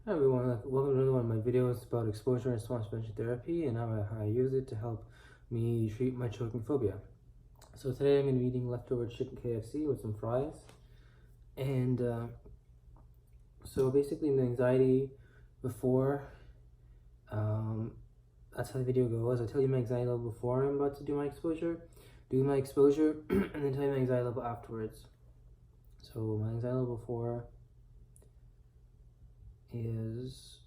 Hi everyone, welcome to another one of my videos about exposure and response prevention therapy and how I use it to help me treat my choking phobia. So today I'm going to be eating leftover chicken KFC with some fries. And so basically the anxiety before, that's how the video goes. I tell you my anxiety level before I'm about to do my exposure, and then tell you my anxiety level afterwards. So my anxiety level before is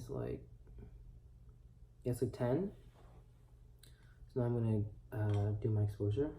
like, it's like 10. So now I'm going to do my exposure.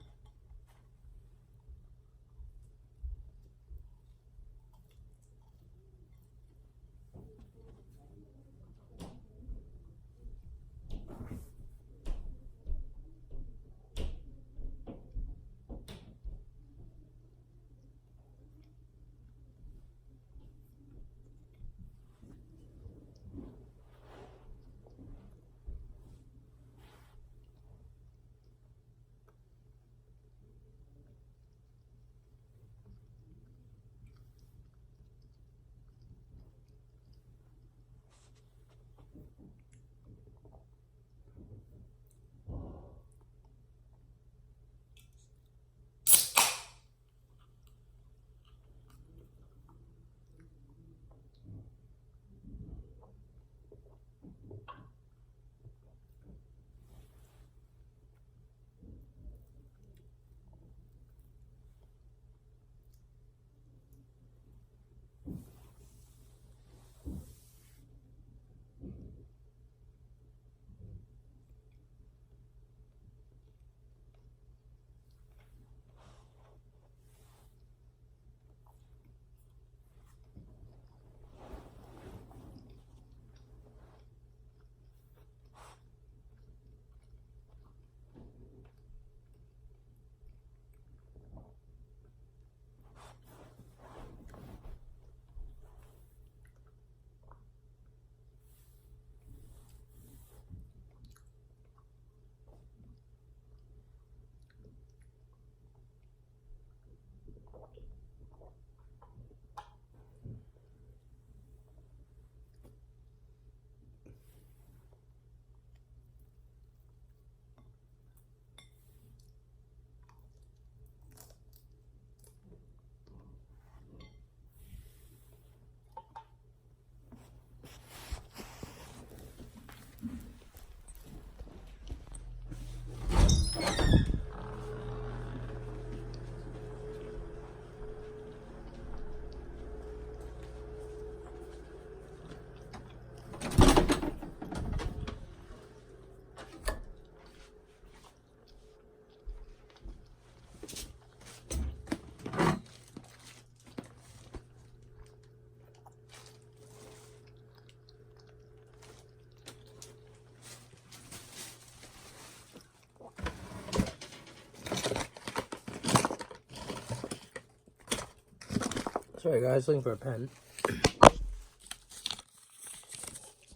Sorry guys, looking for a pen.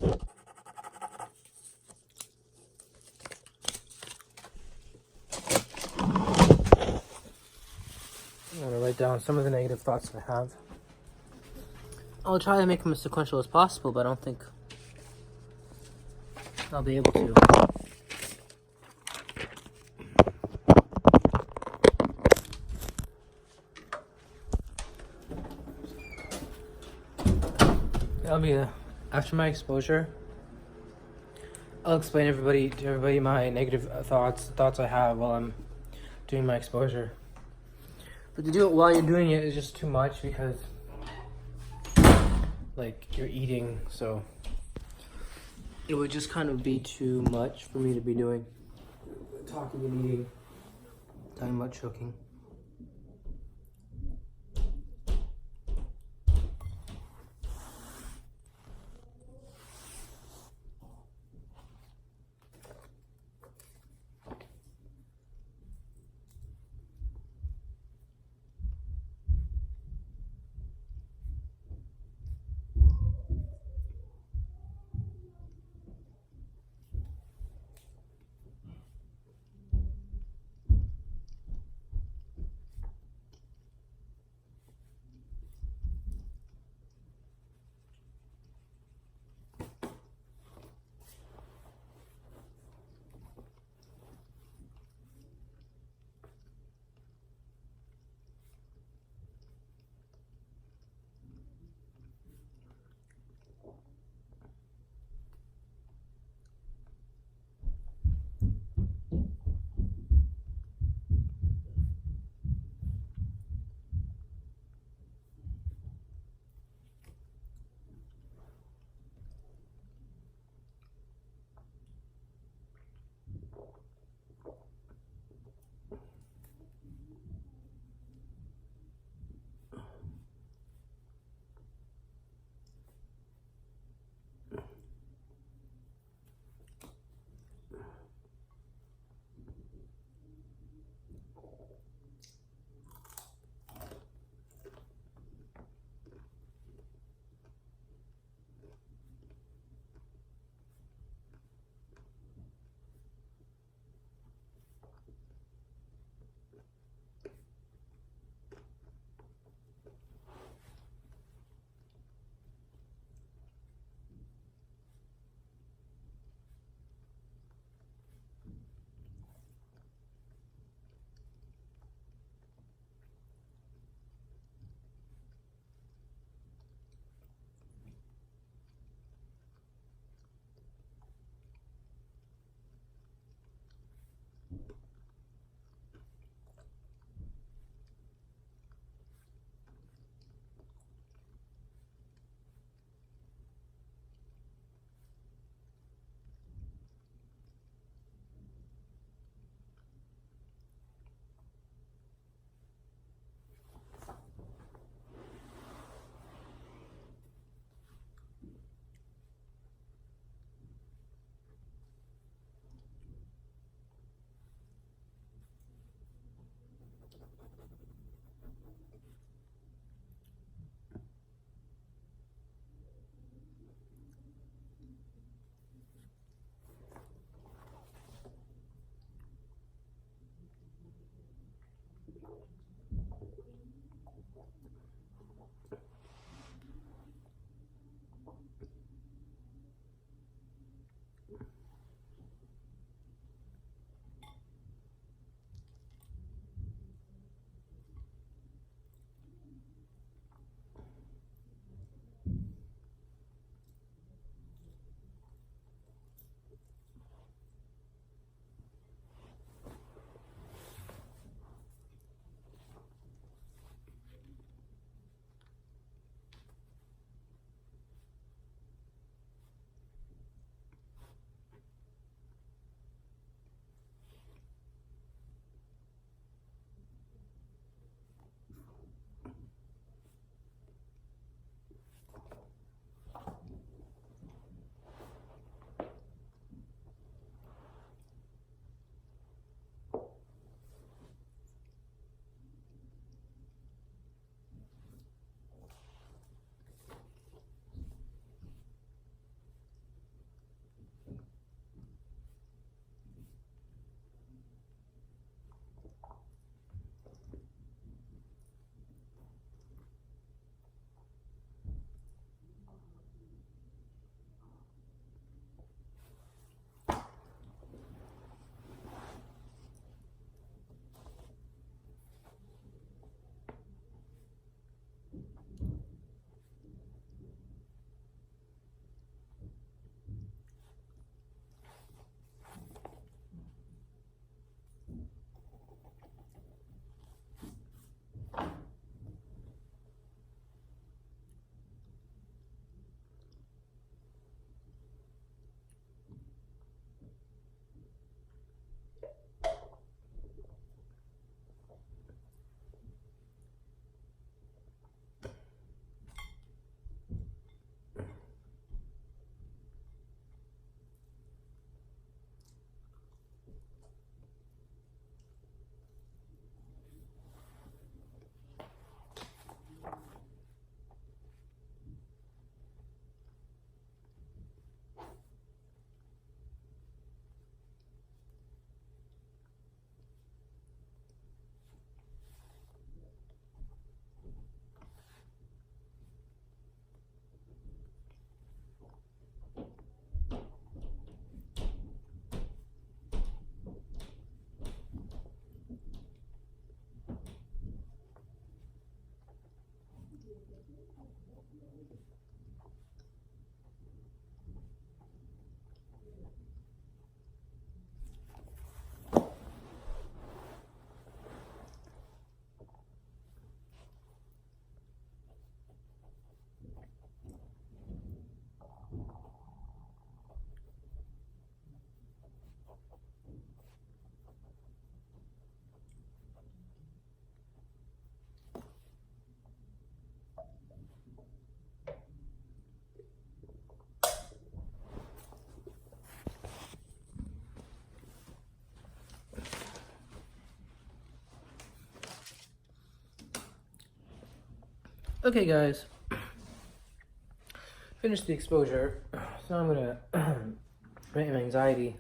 I'm going to write down some of the negative thoughts I have. I'll try to make them as sequential as possible, but I don't think I'll be able to. That'll be after my exposure. I'll explain to everybody my negative thoughts I have while I'm doing my exposure. But to do it while you're doing it is just too much because, like, you're eating, so it would just kind of be too much for me to be doing. Talking and eating, talking about choking. Okay guys, finished the exposure, so I'm gonna rate my anxiety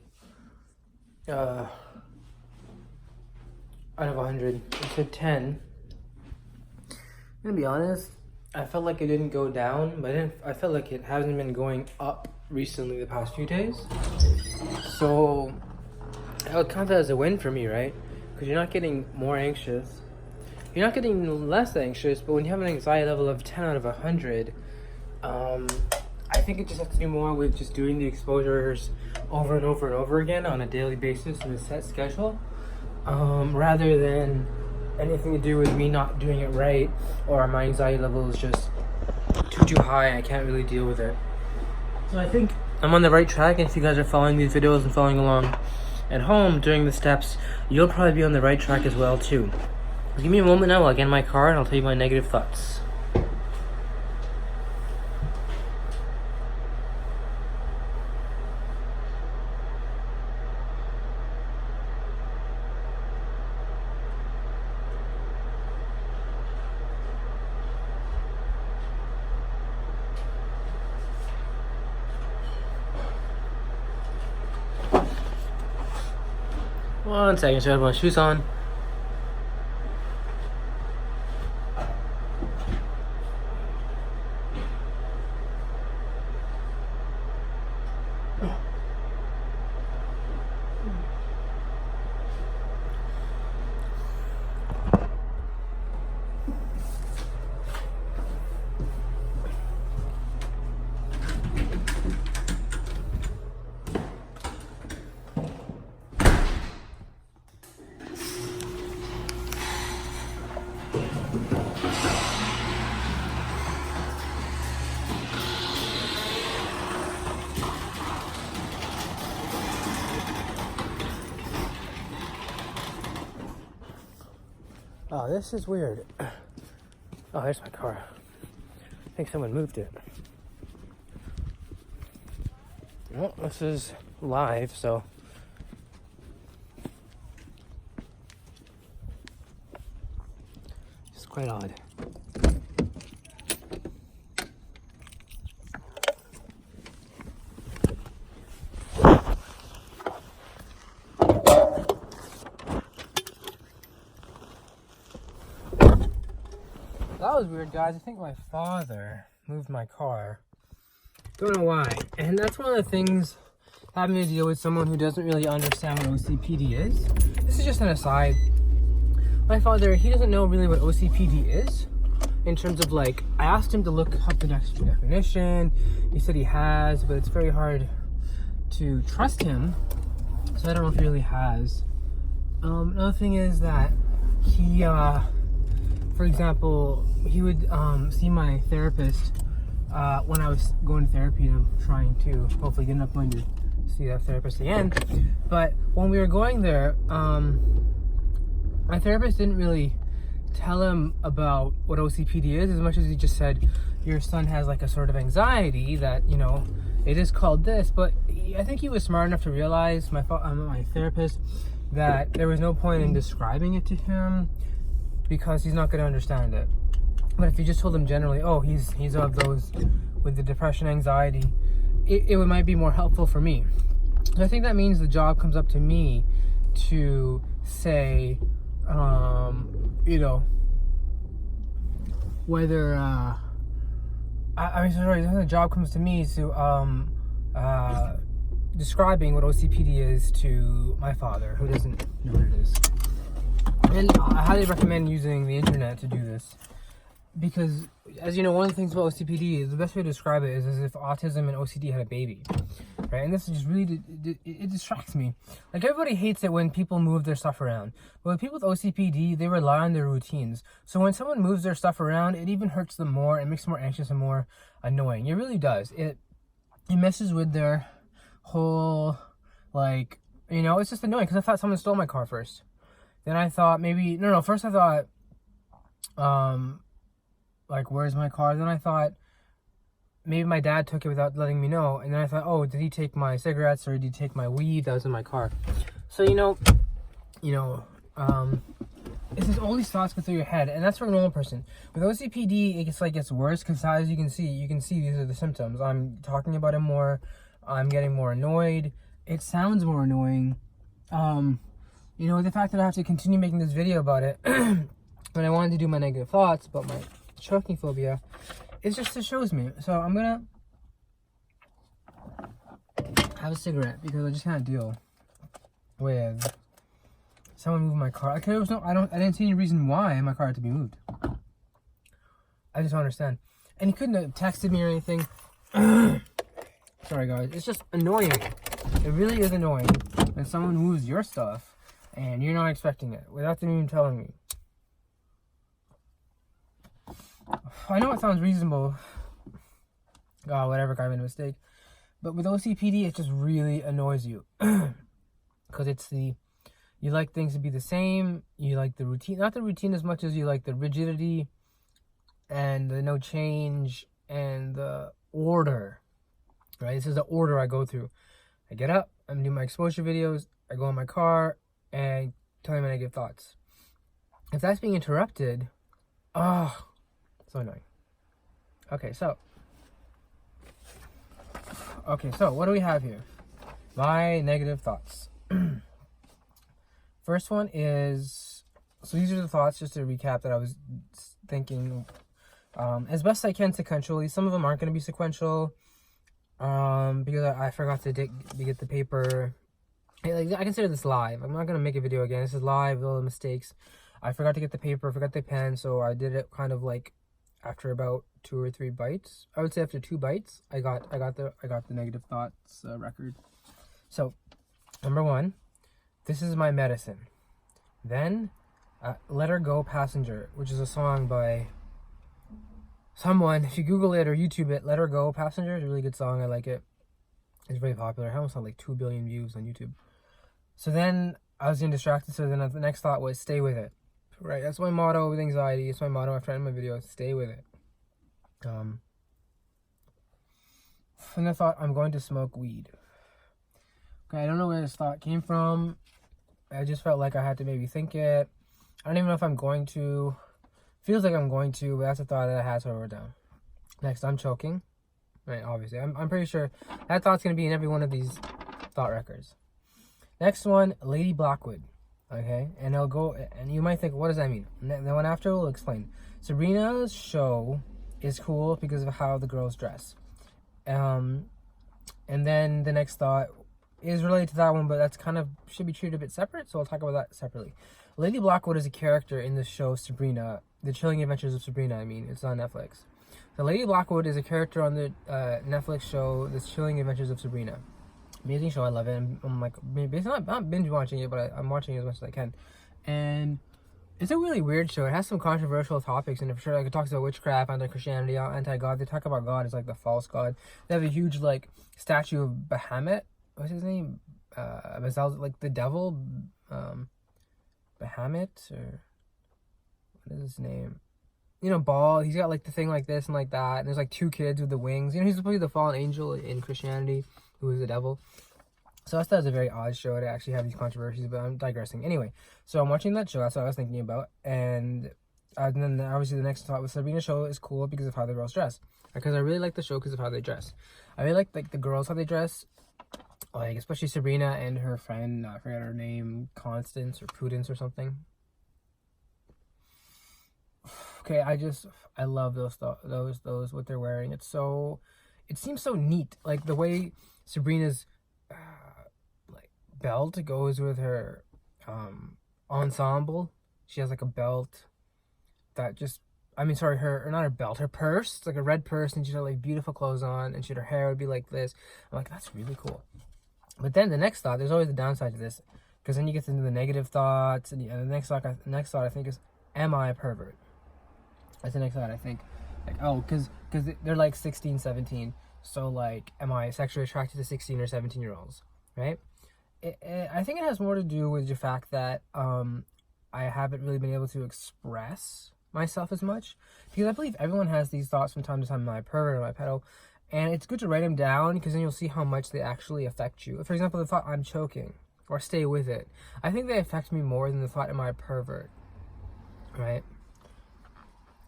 out of 100. It's a 10. I'm gonna be honest, I felt like it didn't go down, but I felt like it hasn't been going up recently the past few days. So I would count that as a win for me, right? Because you're not getting more anxious. You're not getting less anxious, but when you have an anxiety level of 10 out of 100, I think it just has to do more with just doing the exposures over and over and over again on a daily basis in a set schedule, rather than anything to do with me not doing it right, or my anxiety level is just too high and I can't really deal with it. So I think I'm on the right track, and if you guys are following these videos and following along at home during the steps, you'll probably be on the right track as well too. Give me a moment now while I get in my car and I'll tell you my negative thoughts. One second, so I have my shoes on. Oh, this is weird. Oh, there's my car. I think someone moved it. Well, this is live, so it's quite odd. That was weird, guys. I think my father moved my car. Don't know why. And that's one of the things having to deal with someone who doesn't really understand what OCPD is. This is just an aside. My father, he doesn't know really what OCPD is. In terms of like, I asked him to look up the next definition. He said he has, but it's very hard to trust him. So I don't know if he really has. Another thing is that he, for example, he would see my therapist when I was going to therapy, and I'm trying to hopefully get enough money to see that therapist again. But when we were going there, my therapist didn't really tell him about what OCPD is, as much as he just said, your son has like a sort of anxiety that, you know, it is called this. But I think he was smart enough to realize, my therapist, that there was no point in describing it to him because he's not going to understand it. But if you just told him generally, oh, he's of those with the depression, anxiety, it might be more helpful for me. So I think that means the job comes up to me to say, you know, whether the job comes to me to describing what OCPD is to my father, who doesn't know what it is. And I highly recommend using the internet to do this. because, as you know, one of the things about OCPD is the best way to describe it is as if autism and OCD had a baby, right? And this is just really, it distracts me. Like, everybody hates it when people move their stuff around. But with people with OCPD, they rely on their routines. So when someone moves their stuff around, it even hurts them more. It makes them more anxious and more annoying. It really does. It messes with their whole, like, you know, it's just annoying because I thought someone stole my car first. Then I thought maybe, no, first I thought, like, where's my car? Then I thought maybe my dad took it without letting me know. And then I thought, oh, did he take my cigarettes or did he take my weed that was in my car? So, it's just all these thoughts go through your head, and that's for a normal person. With OCPD, it gets worse because, as you can see these are the symptoms. I'm talking about it more. I'm getting more annoyed. It sounds more annoying. The fact that I have to continue making this video about it when I wanted to do my negative thoughts about my choking phobia, it shows me. So I'm gonna have a cigarette because I just can't deal with someone moving my car. I didn't see any reason why my car had to be moved. I just don't understand. And he couldn't have texted me or anything. Sorry guys, it's just annoying. It really is annoying when someone moves your stuff and you're not expecting it without them even telling me. I know it sounds reasonable. God, whatever, I made a mistake. But with OCPD, it just really annoys you. Because you like things to be the same. You like the routine. Not the routine as much as you like the rigidity and the no change and the order. Right? This is the order I go through. I get up, I'm doing my exposure videos, I go in my car, and tell me my negative thoughts. If that's being interrupted, so annoying. Okay, so what do we have here? My negative thoughts. First one is, so these are the thoughts, just to recap, that I was thinking, as best I can sequentially. Some of them aren't going to be sequential, because I forgot to get the paper. I consider this live. I'm not going to make a video again. This is live, all the mistakes. I forgot to get the paper, forgot the pen, so I did it kind of like after about 2 or 3 bites. I would say after 2 bites, I got the negative thoughts record. So, number 1, this is my medicine. Then, Let Her Go Passenger, which is a song by someone. If you Google it or YouTube it, Let Her Go Passenger is a really good song. I like it. It's very popular. It almost had like 2 billion views on YouTube. So then I was getting distracted. So then the next thought was, stay with it. Right, that's my motto with anxiety. It's my motto after ending my video. Stay with it. And I thought, I'm going to smoke weed. Okay, I don't know where this thought came from. I just felt like I had to maybe think it. I don't even know if I'm going to. Feels like I'm going to, but that's a thought that I had, so I wrote it down. Next, I'm choking. Right, obviously. I'm pretty sure that thought's going to be in every one of these thought records. Next one, Lady Blackwood. Okay, and I'll go, and you might think, what does that mean? And the one after will explain. Sabrina's show is cool because of how the girls dress. And then the next thought is related to that one, but that's kind of should be treated a bit separate, so I'll talk about that separately. Lady Blackwood is a character in the show Sabrina, The Chilling Adventures of Sabrina. It's on Netflix. So Lady Blackwood is a character on the Netflix show The Chilling Adventures of Sabrina. Amazing show, I love it. I'm like, basically not binge watching it, but I'm watching it as much as I can. And it's a really weird show. It has some controversial topics in it for sure. Like, it talks about witchcraft, anti-Christianity, anti-God. They talk about God as like the false God. They have a huge like statue of Bahamut. What's his name? Like the devil, Bahamut, or what is his name? Ball. He's got like the thing like this and like that. And there's like 2 kids with the wings. He's supposed to be the fallen angel in Christianity, who is the devil. So I thought it was a very odd show to actually have these controversies, but I'm digressing. Anyway, so I'm watching that show. That's what I was thinking about. And then obviously the next thought was Sabrina's show is cool because of how the girls dress. Because I really like the show because of how they dress. I really like the girls, how they dress. Like, especially Sabrina and her friend, I forget her name, Constance or Prudence or something. Okay, I love those what they're wearing. It seems so neat. Like the way Sabrina's belt goes with her ensemble. She has like a belt that just, I mean, sorry, her, or not her belt, her purse. It's like a red purse, and she had like beautiful clothes on, and her hair would be like this. I'm like, that's really cool. But then the next thought, there's always the downside to this, because then you get into the negative thoughts, and the next thought I think is, am I a pervert? That's the next thought I think. Like, oh, because they're like 16, 17. So like, am I sexually attracted to 16 or 17-year-olds, right? I think it has more to do with the fact that I haven't really been able to express myself as much, because I believe everyone has these thoughts from time to time. Am I a pervert? Am I a pedo? And it's good to write them down, because then you'll see how much they actually affect you. For example, the thought, I'm choking, or stay with it. I think they affect me more than the thought, am I a pervert? Right?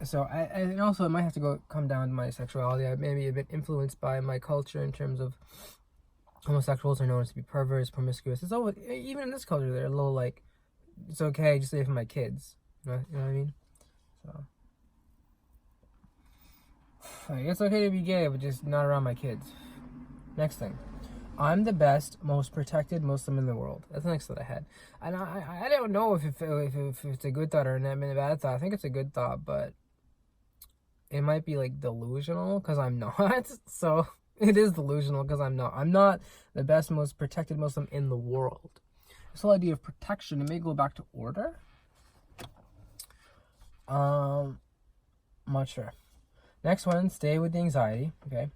So and also it might have to come down to my sexuality. I may be a bit influenced by my culture in terms of homosexuals are known to be perverts, promiscuous. It's always, even in this culture, they're a little like, it's okay, just say it for my kids. You know what I mean? So like, it's okay to be gay, but just not around my kids. Next thing. I'm the best, most protected Muslim in the world. That's the next thought I had. And I don't know if it's a good thought or a bad thought. I think it's a good thought, but it might be like delusional because I'm not. So it is delusional because I'm not. I'm not the best, most protected Muslim in the world. This whole idea of protection, it may go back to order. I'm not sure. Next one, stay with the anxiety. Okay.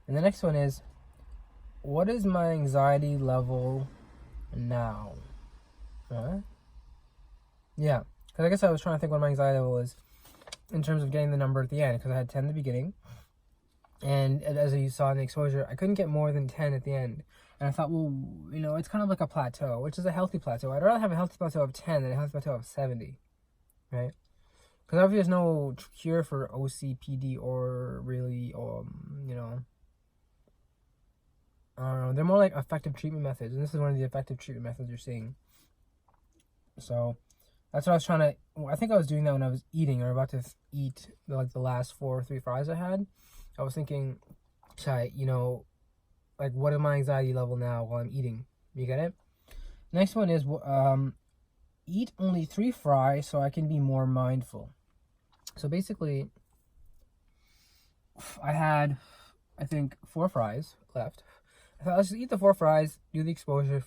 And the next one is, what is my anxiety level now? Yeah. Because I guess I was trying to think what my anxiety level is in terms of getting the number at the end, because I had 10 at the beginning. And as you saw in the exposure, I couldn't get more than 10 at the end. And I thought, well, you know, it's kind of like a plateau, which is a healthy plateau. I'd rather have a healthy plateau of 10 than a healthy plateau of 70, right? Because obviously there's no cure for OCPD or really, you know, I don't know. They're more like effective treatment methods. And this is one of the effective treatment methods you're seeing. So that's what I was trying to, I think I was doing that when I was eating or about to eat like the last 4 or 3 fries I had. I was thinking, should I, you know, like, what is my anxiety level now while I'm eating? You get it? Next one is, eat only 3 fries so I can be more mindful. So basically, I had, I think, 4 fries left. I thought, let's just eat the 4 fries, do the exposure,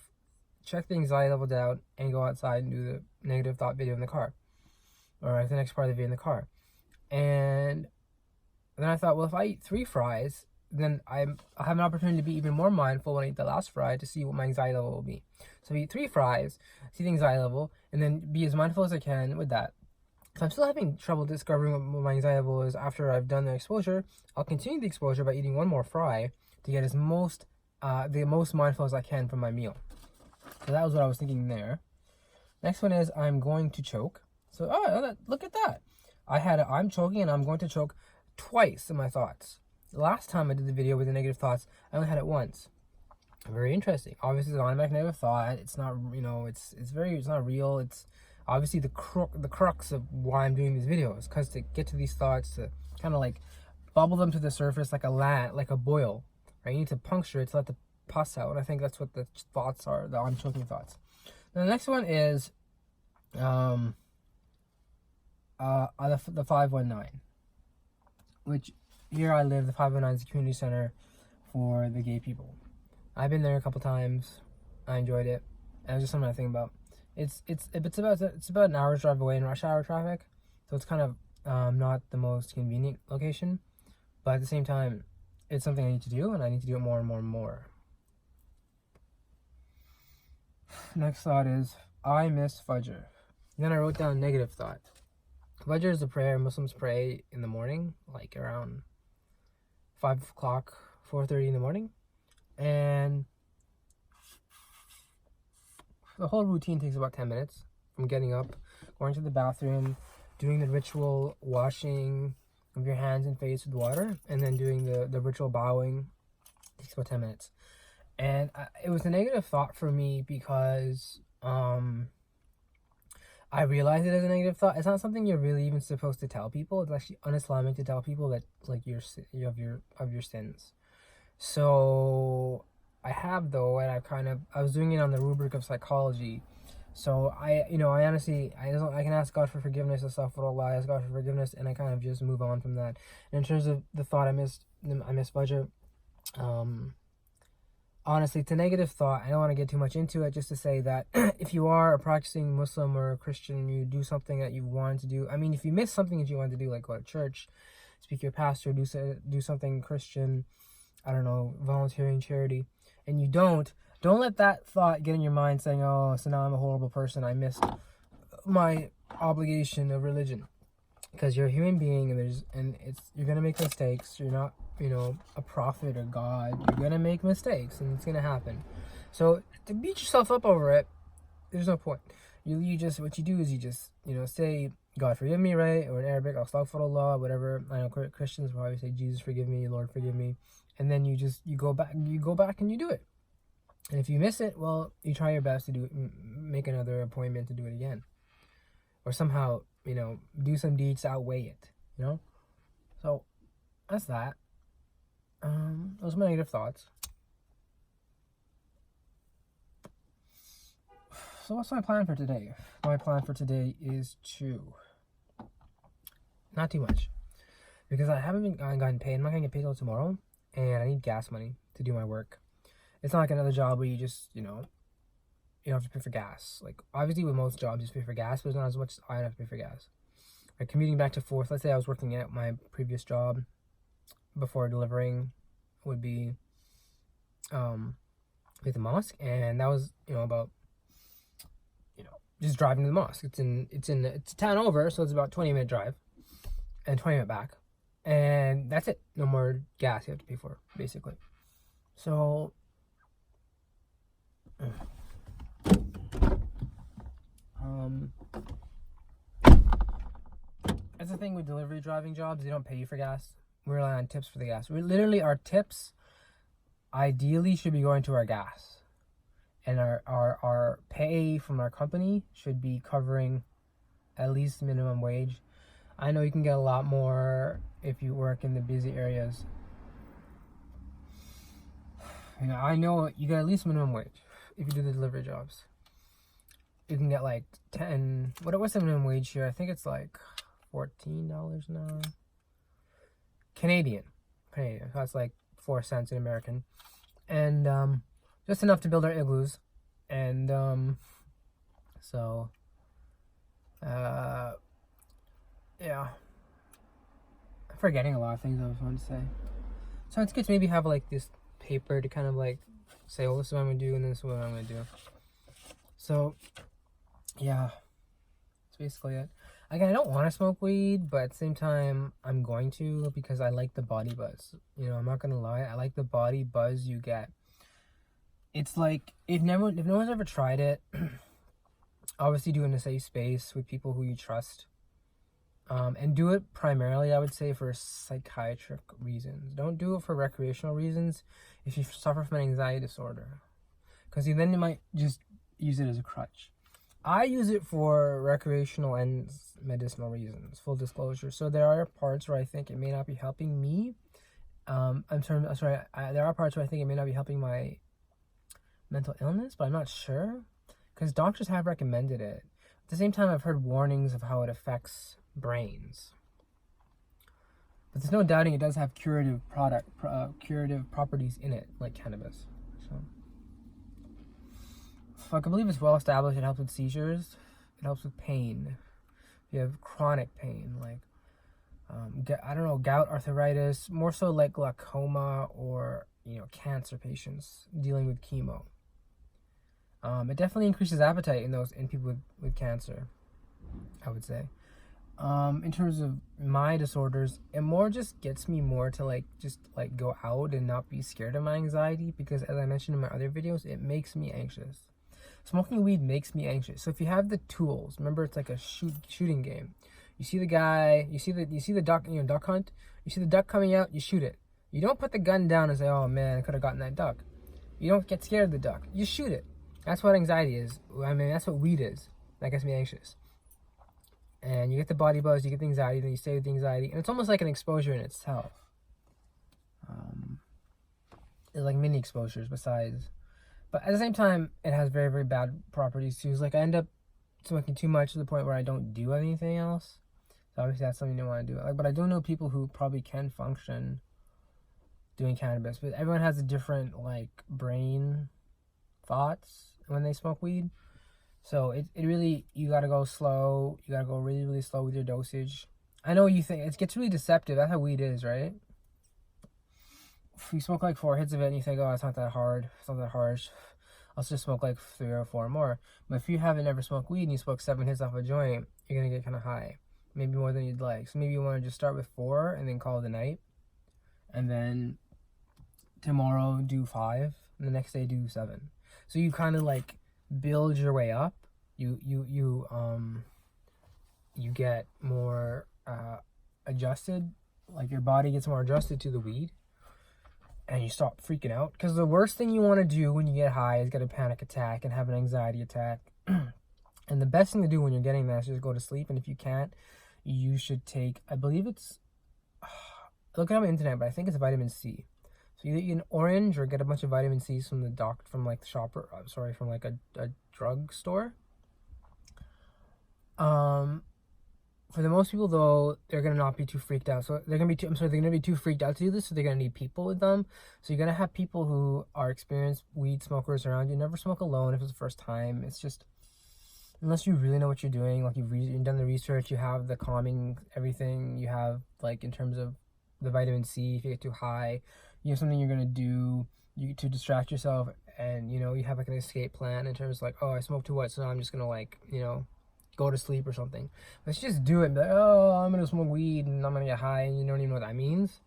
check the anxiety level down, and go outside and do the negative thought video in the car. Or the next part of the video in the car. And then I thought, well, if I eat 3 fries, then I have an opportunity to be even more mindful when I eat the last fry to see what my anxiety level will be. So I eat 3 fries, see the anxiety level, and then be as mindful as I can with that. If I'm still having trouble discovering what my anxiety level is after I've done the exposure, I'll continue the exposure by eating 1 more fry to get the most mindful as I can from my meal. So that was what I was thinking there. Next one is, I'm going to choke. So, look at that. I'm choking and I'm going to choke twice in my thoughts. The last time I did the video with the negative thoughts, I only had it once. Very interesting. Obviously, it's an automatic negative thought. It's not, you know, it's not real. It's obviously the crux of why I'm doing these videos, because to get to these thoughts, to kind of like bubble them to the surface like a boil, right? You need to puncture it to let the pus out. And I think that's what the thoughts are, the I'm choking thoughts. Now, the next one is the 519, which here I live. The 519 is a community center for the gay people. I've been there a couple times. I enjoyed it. And it was just something I think about. It's about an hour's drive away in rush hour traffic, so it's kind of not the most convenient location. But at the same time, it's something I need to do, and I need to do it more and more and more. Next thought is, I miss Fajr. Then I wrote down negative thought. Fajr is a prayer Muslims pray in the morning, like around 5 o'clock, 4:30 in the morning. And the whole routine takes about 10 minutes. From getting up, going to the bathroom, doing the ritual washing of your hands and face with water, and then doing the ritual bowing. It takes about 10 minutes. And it was a negative thought for me because I realized it as a negative thought. It's not something you're really even supposed to tell people. It's actually un-Islamic to tell people that, like, you're of your sins. So I have, though, and I was doing it on the rubric of psychology. So I honestly, I can ask God for forgiveness and stuff. What I ask God for forgiveness, and I kind of just move on from that. And in terms of the thought I missed budget. Honestly, it's a negative thought. I don't want to get too much into it. Just to say that if you are a practicing Muslim or a Christian, you do something that you want to do. I mean, if you miss something that you want to do, like go to church, speak to your pastor, do something Christian, I don't know, volunteering, charity, and you don't let that thought get in your mind saying, oh, so now I'm a horrible person. I missed my obligation of religion. Because you're a human being, and you're gonna make mistakes. You're not, a prophet or God. You're gonna make mistakes, and it's gonna happen. So to beat yourself up over it, there's no point. You just, what you do is you just, say, God forgive me, right? Or in Arabic, astaghfirullah, whatever. I know Christians will always say, Jesus forgive me, Lord forgive me, and then you go back and you do it. And if you miss it, well, you try your best to do it, make another appointment to do it again, or somehow, do some deeds to outweigh it, So that's that. Those are my negative thoughts. So what's my plan for today? My plan for today is not too much, because I haven't gotten paid. I'm not gonna get paid till tomorrow, and I need gas money to do my work. It's not like another job where you just, you don't have to pay for gas. Like, obviously with most jobs you just pay for gas, but it's not as much as I have to pay for gas. Like, commuting back to forth, let's say I was working at my previous job before delivering, would be at the mosque, and that was, about, just driving to the mosque. It's a town over, so it's about 20-minute drive and 20-minute back, and that's it. No more gas you have to pay for, basically. So that's the thing with delivery driving jobs. They don't pay you for gas. We rely on tips for the gas. Our tips ideally should be going to our gas, and our pay from our company should be covering at least minimum wage. I know you can get a lot more if you work in the busy areas. I know you get at least minimum wage if you do the delivery jobs. You can get like 10. What's the minimum wage here? I think it's like $14 an hour. Canadian. So that's like 4 cents in American. And just enough to build our igloos. And yeah. I'm forgetting a lot of things I was going to say. So it's good to maybe have like this paper to kind of like say, well, this is what I'm going to do, and this is what I'm going to do. So, yeah. That's basically it. Again, I don't want to smoke weed, but at the same time, I'm going to, because I like the body buzz. I'm not going to lie. I like the body buzz you get. It's like, if no one's ever tried it, obviously do it in a safe space with people who you trust. And do it primarily, I would say, for psychiatric reasons. Don't do it for recreational reasons if you suffer from an anxiety disorder, because then you might just use it as a crutch. I use it for recreational and medicinal reasons, full disclosure. So there are parts where I think it may not be helping me. There are parts where I think it may not be helping my mental illness, but I'm not sure, because doctors have recommended it. At the same time, I've heard warnings of how it affects brains. But there's no doubting it does have curative properties in it, like cannabis. So I can believe it's well established. It helps with seizures. It helps with pain. If you have chronic pain, like gout, arthritis, more so like glaucoma or cancer patients dealing with chemo. It definitely increases appetite in people with cancer, I would say. In terms of my disorders, it more just gets me more to just go out and not be scared of my anxiety, because as I mentioned in my other videos, it makes me anxious. Smoking weed makes me anxious. So if you have the tools, remember, it's like a shooting game. You see the guy, you see the duck, duck hunt. You see the duck coming out, you shoot it. You don't put the gun down and say, "Oh man, I could have gotten that duck." You don't get scared of the duck. You shoot it. That's what anxiety is. I mean, that's what weed is. That gets me anxious. And you get the body buzz, you get the anxiety, then you stay with the anxiety, and it's almost like an exposure in itself. It's like mini exposures besides. But at the same time, it has very, very bad properties too. It's like I end up smoking too much to the point where I don't do anything else. So obviously that's something you don't want to do. Like, but I do know people who probably can function doing cannabis, but everyone has a different like brain thoughts when they smoke weed. So it really, you gotta go slow. You gotta go really, really slow with your dosage. I know you think it gets really deceptive. That's how weed is, right? If you smoke like 4 hits of it and you think, oh, it's not that hard, it's not that harsh, I'll just smoke like 3 or 4 more. But if you haven't ever smoked weed and you smoke 7 hits off a joint, you're gonna get kind of high, maybe more than you'd like. So maybe you want to just start with 4 and then call it a night, and then tomorrow do 5, and the next day do 7. So you kind of like build your way up. You get more adjusted, like your body gets more adjusted to the weed, and you stop freaking out. Because the worst thing you want to do when you get high is get a panic attack and have an anxiety attack. And the best thing to do when you're getting that is just go to sleep. And if you can't, you should take, I believe it's, look it up on the internet, but I think it's vitamin C. So you eat an orange or get a bunch of vitamin C's from the from like the shopper, from like a drug store. For the most people though, they're gonna not be too freaked out. So they're gonna be too freaked out to do this. So they're gonna need people with them. So you're gonna have people who are experienced weed smokers around you. Never smoke alone if it's the first time. It's just, unless you really know what you're doing, like you've done the research, you have the calming, everything. You have like in terms of the vitamin C. If you get too high, you have something you're gonna do to distract yourself, and you have like an escape plan in terms of like, oh, I smoked too much, so I'm just gonna like go to sleep or something. Let's just do it and be like, oh, I'm gonna smoke weed and I'm gonna get high, and you don't even know what that means.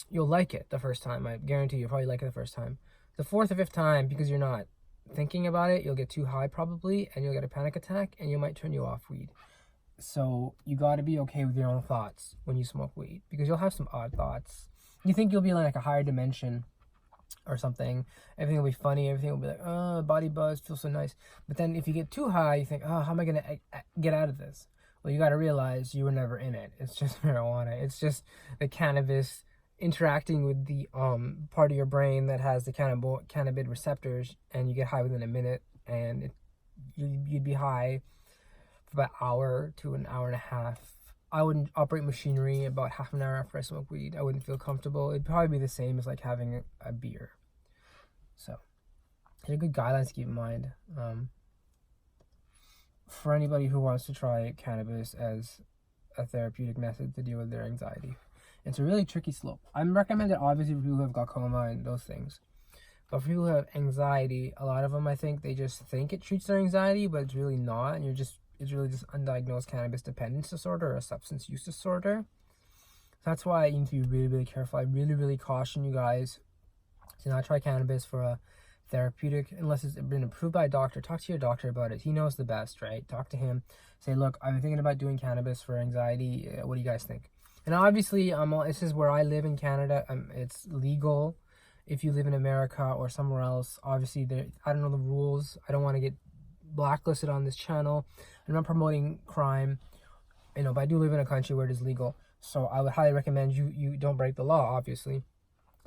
You'll like it the first time. I guarantee you'll probably like it the first time. The 4th or 5th time, because you're not thinking about it, you'll get too high probably, and you'll get a panic attack, and you might turn you off weed. So you got to be okay with your own thoughts when you smoke weed, because you'll have some odd thoughts. You think you'll be in like a higher dimension or something. Everything will be funny. Everything will be like, oh, body buzz, feels so nice. But then if you get too high, you think, oh, how am I going to get out of this? Well, you got to realize you were never in it. It's just marijuana. It's just the cannabis interacting with the part of your brain that has the cannabis receptors, and you get high within a minute, and you'd be high for about an hour to an hour and a half. I wouldn't operate machinery about half an hour after I smoke weed. I wouldn't feel comfortable. It'd probably be the same as like having a beer. So, they're good guidelines to keep in mind. For anybody who wants to try cannabis as a therapeutic method to deal with their anxiety. It's a really tricky slope. I'm recommended obviously for people who have glaucoma and those things. But for people who have anxiety, a lot of them, I think, they just think it treats their anxiety, but it's really not. And it's really just undiagnosed cannabis dependence disorder or a substance use disorder. That's why you need to be really, really careful. I really, really caution you guys to not try cannabis for a therapeutic unless it's been approved by a doctor. Talk to your doctor about it. He knows the best, right? Talk to him. Say, look, I'm thinking about doing cannabis for anxiety. What do you guys think? And obviously, this is where I live in Canada. It's legal. If you live in America or somewhere else, obviously, I don't know the rules. I don't want to get blacklisted on this channel. I'm not promoting crime, but I do live in a country where it is legal. So I would highly recommend you don't break the law, obviously.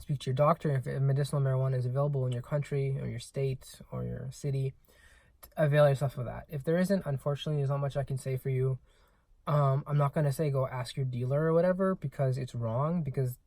Speak to your doctor. If medicinal marijuana is available in your country or your state or your city, avail yourself of that. If there isn't, unfortunately, there's not much I can say for you. I'm not going to say go ask your dealer or whatever, because it's wrong, because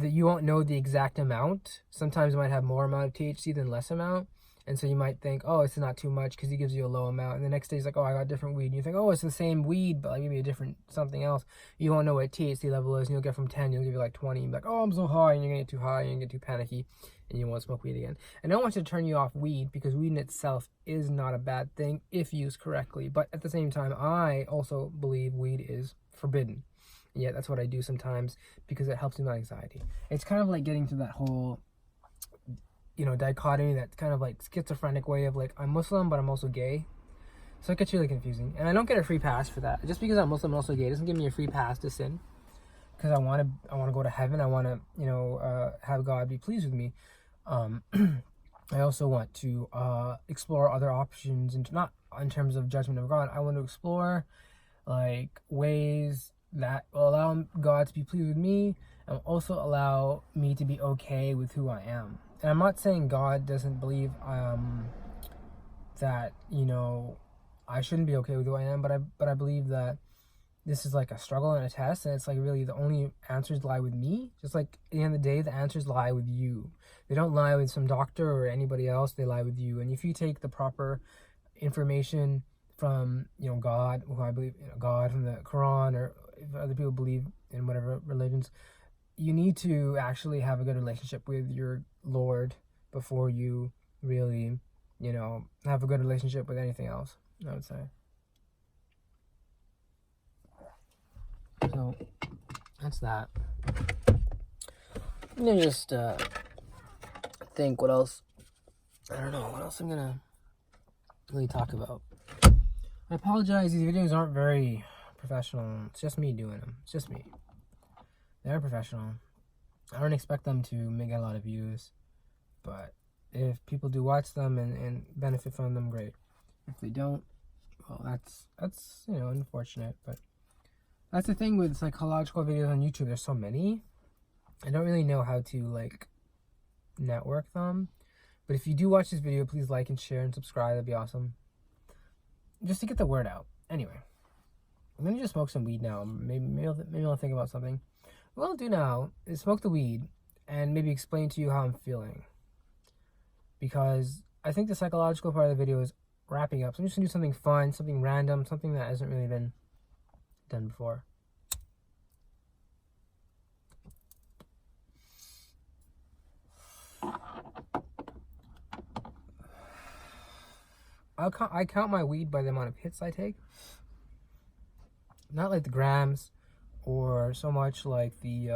you won't know the exact amount. Sometimes it might have more amount of THC than less amount. And so you might think, oh, it's not too much because he gives you a low amount. And the next day he's like, oh, I got different weed. And you think, oh, it's the same weed, but like maybe a different something else. You won't know what THC level is. And you'll get from 10, you'll give you like 20. You'll be like, oh, I'm so high. And you're going to get too high. And you're going to get too panicky. And you won't smoke weed again. And I don't want you to turn you off weed, because weed in itself is not a bad thing if used correctly. But at the same time, I also believe weed is forbidden. And yet that's what I do sometimes because it helps with my anxiety. It's kind of like getting to that whole dichotomy, that kind of like schizophrenic way of like, I'm Muslim, but I'm also gay. So it gets really confusing. And I don't get a free pass for that. Just because I'm Muslim and also gay doesn't give me a free pass to sin. Because I want to go to heaven. I want to, have God be pleased with me. I also want to explore other options, and not in terms of judgment of God. I want to explore like ways that will allow God to be pleased with me, and also allow me to be okay with who I am. And I'm not saying God doesn't believe that, I shouldn't be okay with who I am, but I believe that this is like a struggle and a test, and it's like really the only answers lie with me. Just like at the end of the day, the answers lie with you. They don't lie with some doctor or anybody else, they lie with you. And if you take the proper information from, God, who I believe, God from the Quran, or if other people believe in whatever religions, you need to actually have a good relationship with your Lord before you really, have a good relationship with anything else, I would say. So that's that. I'm gonna just think what else. I don't know what else I'm gonna really talk about. I apologize, these videos aren't very professional. It's just me doing them. It's just me. They're professional. I don't expect them to make a lot of views, but if people do watch them and benefit from them, great. If they don't, well, that's unfortunate. But that's the thing with psychological videos on YouTube. There's so many. I don't really know how to network them. But if you do watch this video, please like and share and subscribe. That'd be awesome. Just to get the word out. Anyway, I'm gonna just smoke some weed now. Maybe I'll think about something. What I'll do now is smoke the weed and maybe explain to you how I'm feeling. Because I think the psychological part of the video is wrapping up. So I'm just gonna do something fun, something random, something that hasn't really been done before. I count my weed by the amount of hits I take. Not like the grams or so much like the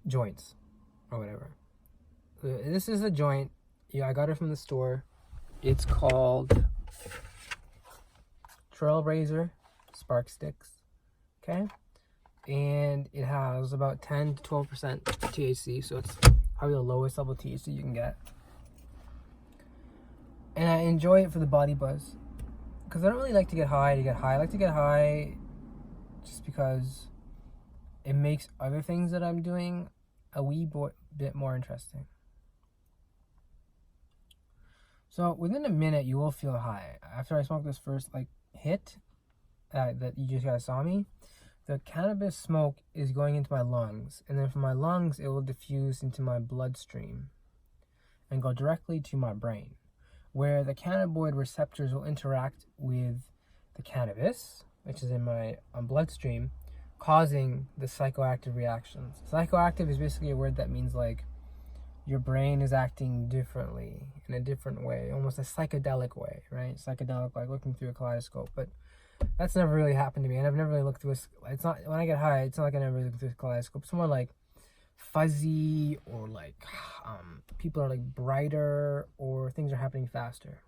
joints or whatever. This is a joint. Yeah, I got it from the store. It's called Trailblazer Spark Sticks. Okay? And it has about 10 to 12% THC, so it's probably the lowest level THC you can get. And I enjoy it for the body buzz. Because I don't really like to get high to get high. I like to get high just because it makes other things that I'm doing a wee bit more interesting. So within a minute, you will feel high. After I smoke this first hit that you just guys saw me, the cannabis smoke is going into my lungs. And then from my lungs, it will diffuse into my bloodstream and go directly to my brain, where the cannabinoid receptors will interact with the cannabis, which is in my bloodstream, causing the psychoactive reactions. Psychoactive is basically a word that means your brain is acting differently, in a different way, almost a psychedelic way, right? Psychedelic, like looking through a kaleidoscope. But that's never really happened to me, and I've never really looked through it's not, when I get high, it's not like I never look through a kaleidoscope. It's more like fuzzy, or people are brighter, or things are happening faster.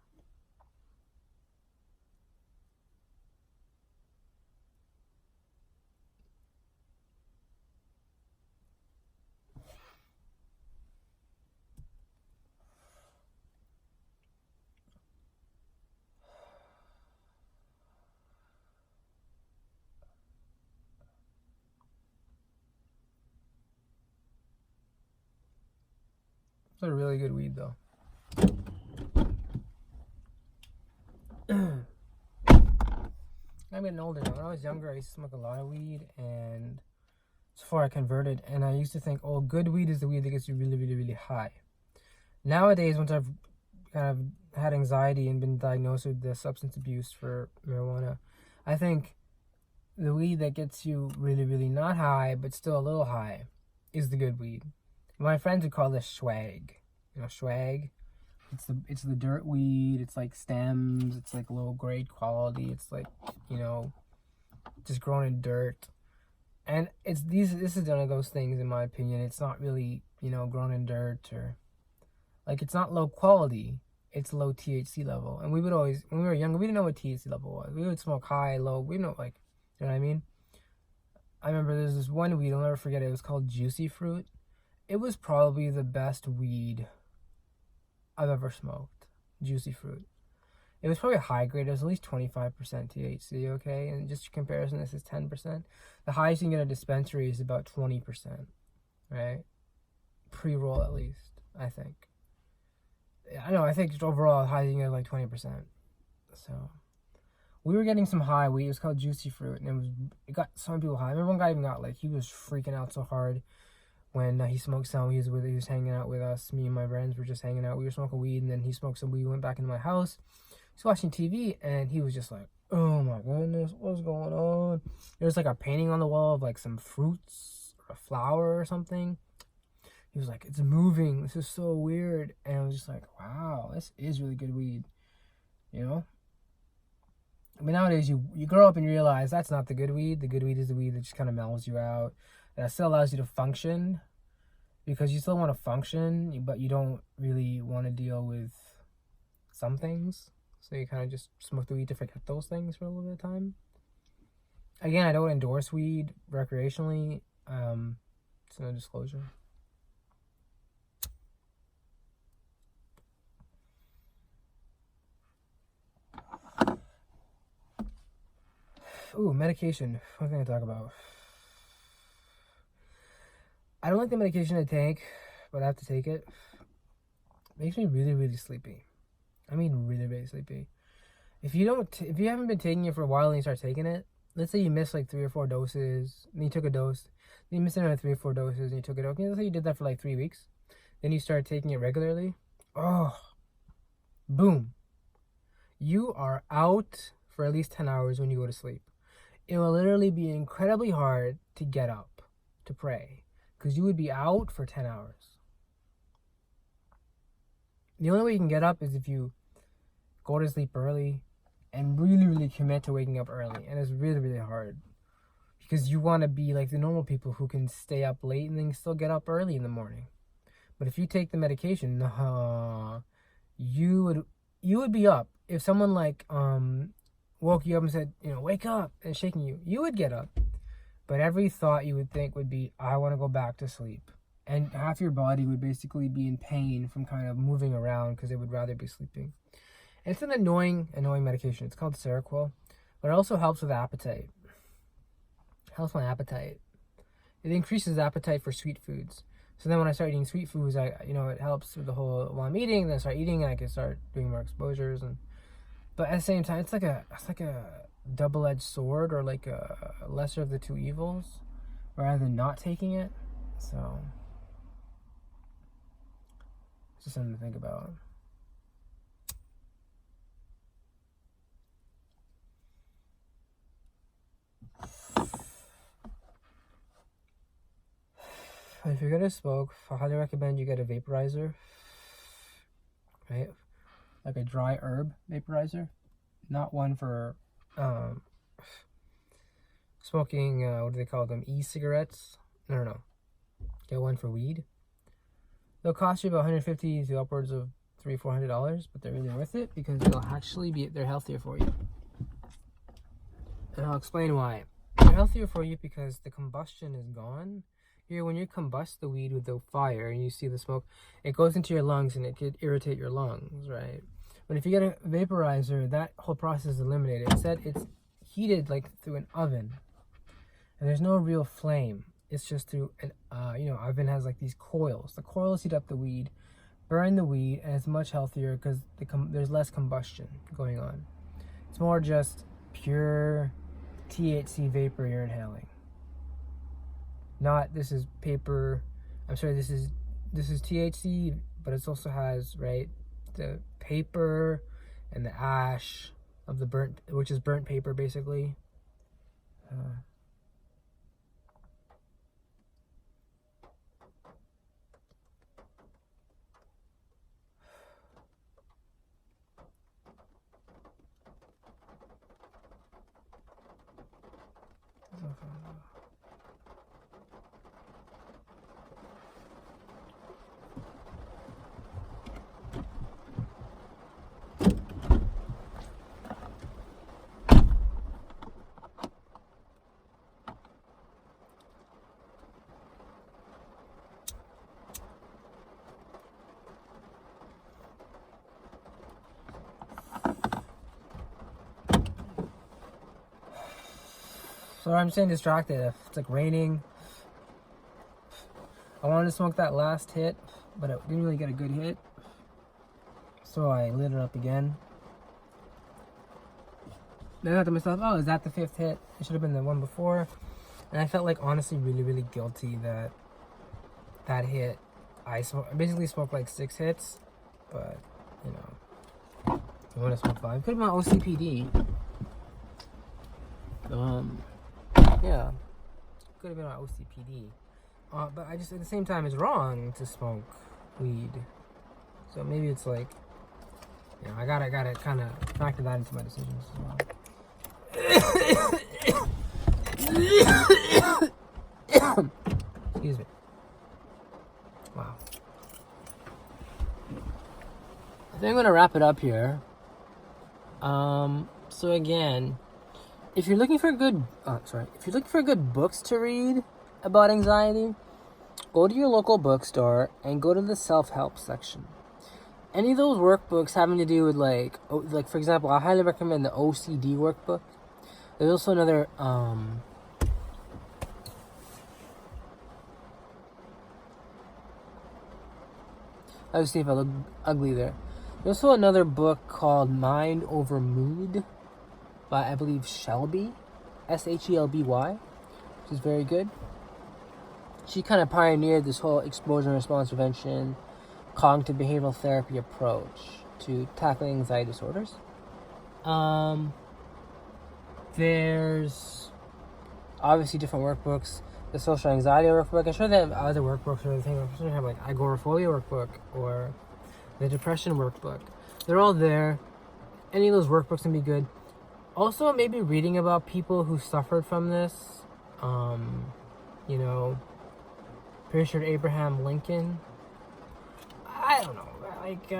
It's a really good weed though. I'm getting older now. When I was younger, I used to smoke a lot of weed, and before I converted, and I used to think, oh, good weed is the weed that gets you really, really, really high. Nowadays, once I've kind of had anxiety and been diagnosed with the substance abuse for marijuana, I think the weed that gets you really, really not high, but still a little high, is the good weed. My friends would call this swag. Swag. It's the dirt weed. It's like stems. It's low grade quality. It's just grown in dirt. And this is one of those things, in my opinion. It's not really, grown in dirt, or it's not low quality. It's low THC level. And we would always, when we were younger, we didn't know what THC level was. We would smoke high, low. We didn't know, you know what I mean? I remember there's this one weed, I'll never forget it. It was called Juicy Fruit. It was probably the best weed I've ever smoked. Juicy Fruit. It was probably high grade. It was at least 25% THC, okay? And just for comparison, this is 10%. The highest you can get at a dispensary is about 20%, right? Pre-roll at least. I think. I know. I think overall high you get like 20%. So we were getting some high weed. It was called juicy fruit, and it got some people high. I remember one guy even got like he was freaking out so hard when he smoked some weed. He was hanging out with us. Me and my friends were just hanging out. We were smoking weed, and then he smoked some weed. Went back into my house. He was watching TV, and he was just like, "Oh my goodness, what's going on?" There was like a painting on the wall of like some fruits or a flower or something. He was like, "It's moving. This is so weird." And I was just like, "Wow, this is really good weed," you know. But nowadays, you grow up and you realize that's not the good weed. The good weed is the weed that just kind of mellows you out. That still allows you to function, because you still want to function, but you don't really want to deal with some things. So you kind of just smoke the weed to forget those things for a little bit of time. Again, I don't endorse weed recreationally. It's no disclosure. Ooh, medication. One thing to talk about. I don't like the medication I take, but I have to take it. It makes me really, really sleepy. I mean, really, really sleepy. If you haven't been taking it for a while and you start taking it, let's say you miss like 3 or 4 doses, and you took a dose, then you missed another 3 or 4 doses, and you took it. Okay, let's say you did that for like 3 weeks, then you start taking it regularly. Oh, boom! You are out for at least 10 hours when you go to sleep. It will literally be incredibly hard to get up to pray, because you would be out for 10 hours. The only way you can get up is if you go to sleep early and really, really commit to waking up early. And it's really, really hard, because you want to be like the normal people who can stay up late and then still get up early in the morning. But if you take the medication, you would be up. If someone like woke you up and said, wake up, and shaking you, you would get up. But every thought you would think would be, I want to go back to sleep. And half your body would basically be in pain from kind of moving around because they would rather be sleeping. And it's an annoying medication. It's called Seroquel, but it also helps with appetite. It helps my appetite. It increases appetite for sweet foods. So then when I start eating sweet foods, it helps with the whole, while I'm eating, then I start eating and I can start doing more exposures. But at the same time, it's like a double-edged sword, or like a lesser of the two evils, rather than not taking it. So it's just something to think about. If you're gonna smoke, I highly recommend you get a vaporizer, right? Like a dry herb vaporizer, not one for smoking. What do they call them? E-cigarettes? No. Get one for weed. They'll cost you about $150 to upwards of $300-$400, but they're really worth it because they're healthier for you. And I'll explain why. They're healthier for you because the combustion is gone. Here, when you combust the weed with the fire and you see the smoke, it goes into your lungs and it could irritate your lungs, right? But if you get a vaporizer, that whole process is eliminated. Instead, it's heated like through an oven, and there's no real flame. It's just through an oven has like these coils. The coils heat up the weed, burn the weed, and it's much healthier because there's less combustion going on. It's more just pure THC vapor you're inhaling. Not this is paper. I'm sorry, this is THC, but it also has, right, the paper and the ash of the burnt, which is burnt paper basically. So I'm staying distracted. If it's like raining, I wanted to smoke that last hit, but it didn't really get a good hit. So I lit it up again. Then I thought to myself, oh, is that the 5th hit? It should have been the one before. And I felt like honestly really, really guilty that hit. I basically smoked like 6 hits, but you know, I want to smoke 5. Could have been OCPD. Yeah, could have been on OCPD. But I just at the same time it's wrong to smoke weed. So maybe it's like, you know, I gotta kind of factor that into my decisions as well. Excuse me. Wow. I think I'm gonna wrap it up here. So again, if you're looking for good books to read about anxiety, go to your local bookstore and go to the self-help section. Any of those workbooks having to do with like for example, I highly recommend the OCD workbook. There's also another I just see if I look ugly there. There's also another book called Mind Over Mood by, I believe, Shelby, Shelby, which is very good. She kind of pioneered this whole exposure and response prevention, cognitive behavioral therapy approach to tackling anxiety disorders. There's obviously different workbooks. The social anxiety workbook. I'm sure they have other workbooks or other things. I'm sure they have like agoraphobia workbook or the depression workbook. They're all there. Any of those workbooks can be good. Also, maybe reading about people who suffered from this. You know, pretty sure Abraham Lincoln. I don't know, like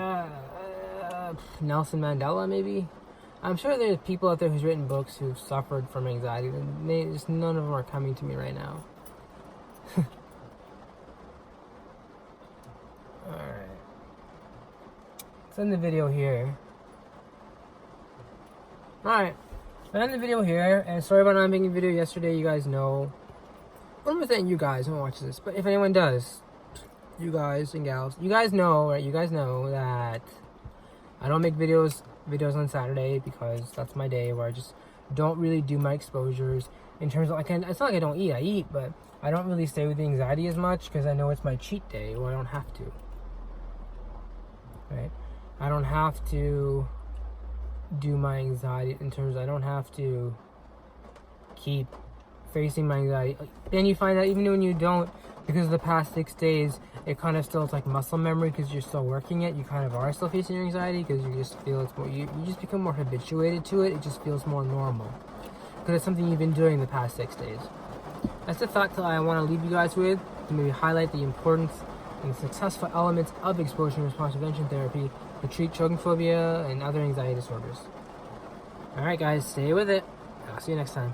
Nelson Mandela maybe. I'm sure there's people out there who's written books who've suffered from anxiety. Just none of them are coming to me right now. Alright. Let's end the video here. Alright. I'll end the video here. And sorry about not making a video yesterday. You guys know. What am I saying? You guys don't watch this. But if anyone does, you guys and gals, you guys know, right? You guys know that I don't make videos on Saturday because that's my day where I just don't really do my exposures. In terms of, it's not like I don't eat. I eat, but I don't really stay with the anxiety as much because I know it's my cheat day where I don't have to. Right? I don't have to do my anxiety in terms of, I don't have to keep facing my anxiety. Then you find that even when you don't, because of the past 6 days, it kind of still, it's like muscle memory because you're still working it. You kind of are still facing your anxiety because you just feel it's more, you just become more habituated to it. It just feels more normal because it's something you've been doing the past 6 days. That's the thought that I want to leave you guys with, to maybe highlight the importance and successful elements of exposure and response prevention therapy to treat choking phobia and other anxiety disorders. Alright guys, stay with it. I'll see you next time.